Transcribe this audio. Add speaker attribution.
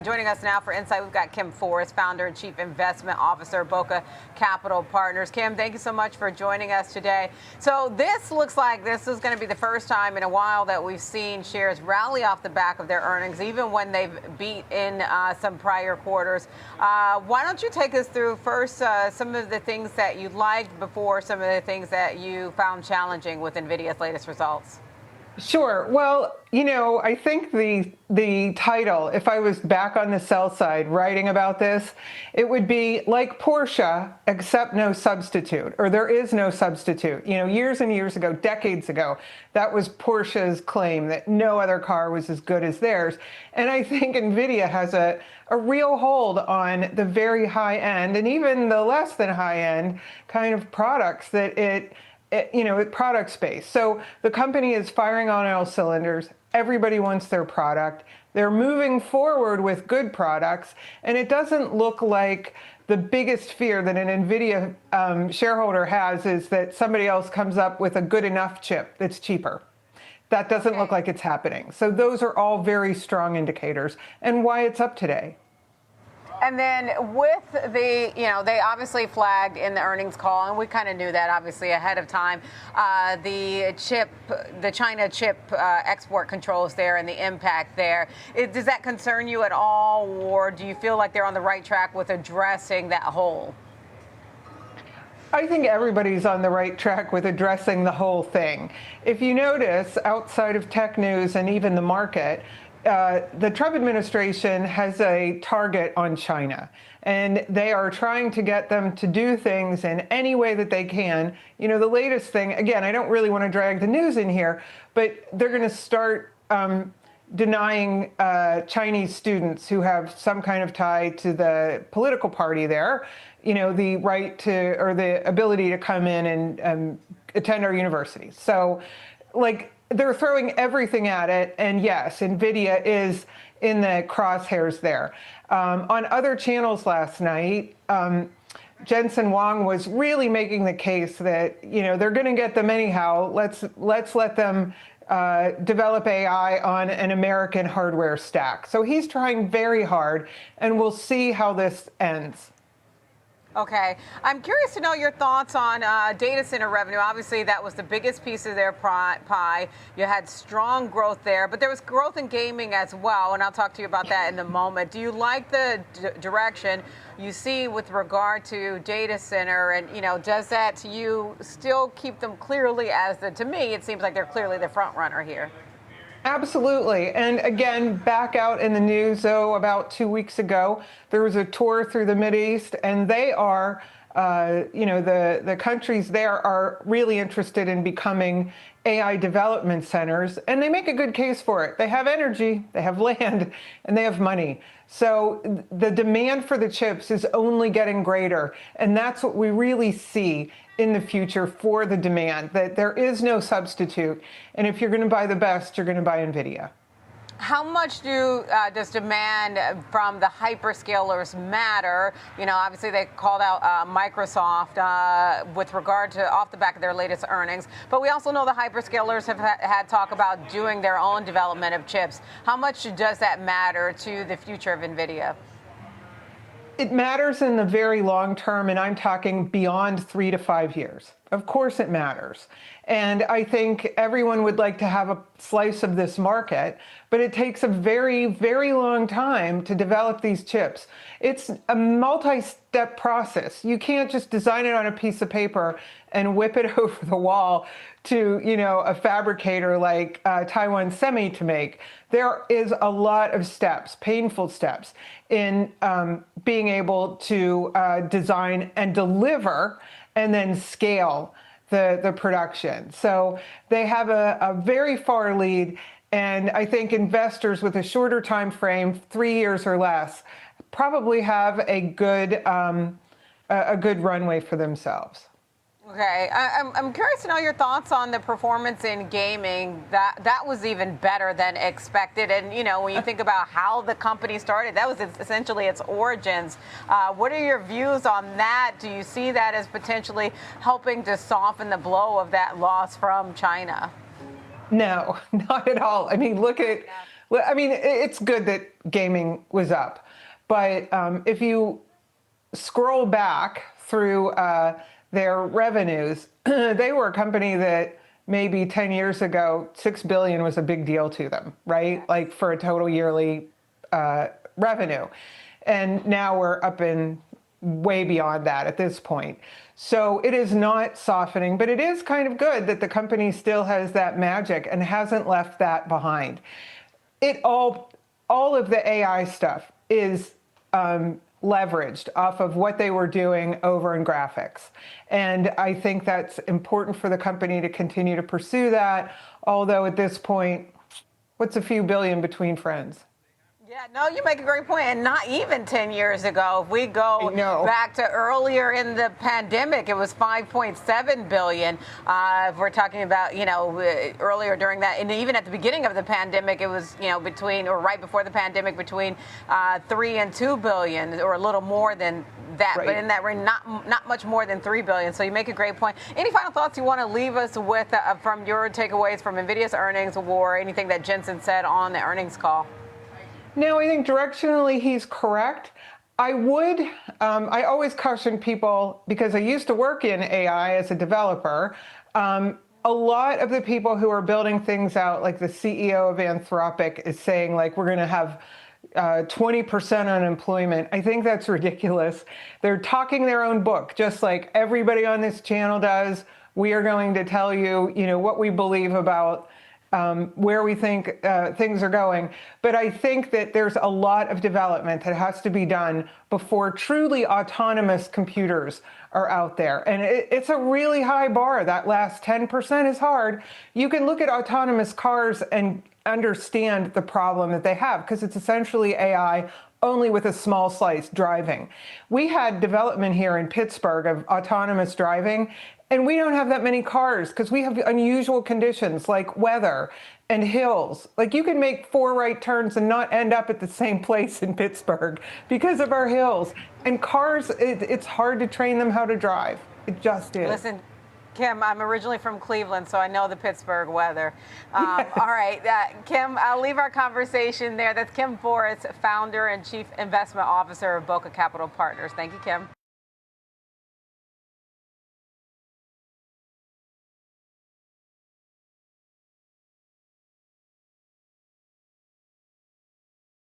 Speaker 1: Joining us now for Insight, we've got Kim Forrest, founder and chief investment officer, Boca Capital Partners. Kim, thank you so much for joining us today. So this looks like this is going to be the first time in a while that we've seen shares rally off the back of their earnings, even when they've beat in some prior quarters. Why don't you take us through first some of the things that you liked before some of the things that you found challenging with NVIDIA's latest results?
Speaker 2: Sure. Well, I think the title, if I was back on the sell side writing about this, it would be like Porsche, except no substitute, or there is no substitute. Years and years ago, decades ago, that was Porsche's claim that no other car was as good as theirs. And I think NVIDIA has a real hold on the very high end and even the less than high end kind of products that product space. So the company is firing on all cylinders. Everybody wants their product. They're moving forward with good products. And it doesn't look like the biggest fear that an NVIDIA shareholder has is that somebody else comes up with a good enough chip that's cheaper. That doesn't look like it's happening. So those are all very strong indicators and why it's up today.
Speaker 1: And then with the, they obviously flagged in the earnings call, and we kind of knew that obviously ahead of time, the China chip export controls there and the impact there. Does that concern you at all, or do you feel like they're on the right track with addressing that hole?
Speaker 2: I think everybody's on the right track with addressing the whole thing. If you notice, outside of tech news and even the market, the Trump administration has a target on China, and they are trying to get them to do things in any way that they can. The latest thing, again, I don't really want to drag the news in here, but they're going to start denying Chinese students who have some kind of tie to the political party there, the right to or the ability to come in and attend our universities. So, they're throwing everything at it, and yes, NVIDIA is in the crosshairs there. On other channels last night, Jensen Huang was really making the case that they're going to get them anyhow. Let's let them develop AI on an American hardware stack. So he's trying very hard, and we'll see how this ends.
Speaker 1: Okay. I'm curious to know your thoughts on data center revenue. Obviously, that was the biggest piece of their pie. You had strong growth there, but there was growth in gaming as well, and I'll talk to you about that in a moment. Do you like the direction you see with regard to data center, and does that to you still keep them clearly to me, it seems like they're clearly the front runner here?
Speaker 2: Absolutely. And again, back out in the news, about 2 weeks ago, there was a tour through the Mideast, and they are, the countries there are really interested in becoming AI development centers, and they make a good case for it. They have energy, they have land, and they have money. So the demand for the chips is only getting greater, and that's what we really see in the future for the demand, that there is no substitute. And if you're going to buy the best, you're going to buy NVIDIA.
Speaker 1: How much does demand from the hyperscalers matter? Obviously they called out Microsoft with regard to off the back of their latest earnings, but we also know the hyperscalers have had talk about doing their own development of chips. How much does that matter to the future of NVIDIA?
Speaker 2: It matters in the very long term, and I'm talking beyond 3 to 5 years. Of course it matters. And I think everyone would like to have a slice of this market, but it takes a very, very long time to develop these chips. It's a multi-step process. You can't just design it on a piece of paper and whip it over the wall to, a fabricator like Taiwan Semi to make. There is a lot of steps, painful steps, in being able to design and deliver and then scale the production. So they have a very far lead, and I think investors with a shorter time frame, 3 years or less, probably have a good runway for themselves.
Speaker 1: Okay, I'm curious to know your thoughts on the performance in gaming. That was even better than expected. And, when you think about how the company started, that was essentially its origins. What are your views on that? Do you see that as potentially helping to soften the blow of that loss from China?
Speaker 2: No, not at all. I mean, look at Well, I mean, it's good that gaming was up, but if you scroll back through their revenues, they were a company that maybe 10 years ago, 6 billion was a big deal to them, right? Like for a total yearly revenue. And now we're up in way beyond that at this point. So it is not softening, but it is kind of good that the company still has that magic and hasn't left that behind. It all of the AI stuff is leveraged off of what they were doing over in graphics. And I think that's important for the company to continue to pursue that. Although at this point, what's a few billion between friends?
Speaker 1: Yeah, no, you make a great point. And not even 10 years ago. If we go back to earlier in the pandemic, it was 5.7 billion. If we're talking about, earlier during that, and even at the beginning of the pandemic, it was, between, or right before the pandemic, between 3 and 2 billion, or a little more than that. Right. But in that range, not much more than 3 billion. So you make a great point. Any final thoughts you want to leave us with from your takeaways from NVIDIA's earnings, or anything that Jensen said on the earnings call?
Speaker 2: No, I think directionally he's correct. I always caution people, because I used to work in AI as a developer. A lot of the people who are building things out, like the CEO of Anthropic is saying, like, we're going to have 20% unemployment. I think that's ridiculous. They're talking their own book, just like everybody on this channel does. We are going to tell you, what we believe about where we think things are going. But I think that there's a lot of development that has to be done before truly autonomous computers are out there. And it's a really high bar. That last 10% is hard. You can look at autonomous cars and understand the problem that they have, because it's essentially AI only with a small slice driving. We had development here in Pittsburgh of autonomous driving, and we don't have that many cars because we have unusual conditions like weather and hills. Like, you can make 4 right turns and not end up at the same place in Pittsburgh because of our hills. And cars, it's hard to train them how to drive. It just is.
Speaker 1: Listen, Kim, I'm originally from Cleveland, so I know the Pittsburgh weather.
Speaker 2: Yes.
Speaker 1: All right, Kim, I'll leave our conversation there. That's Kim Forrest, founder and chief investment officer of Boca Capital Partners. Thank you, Kim.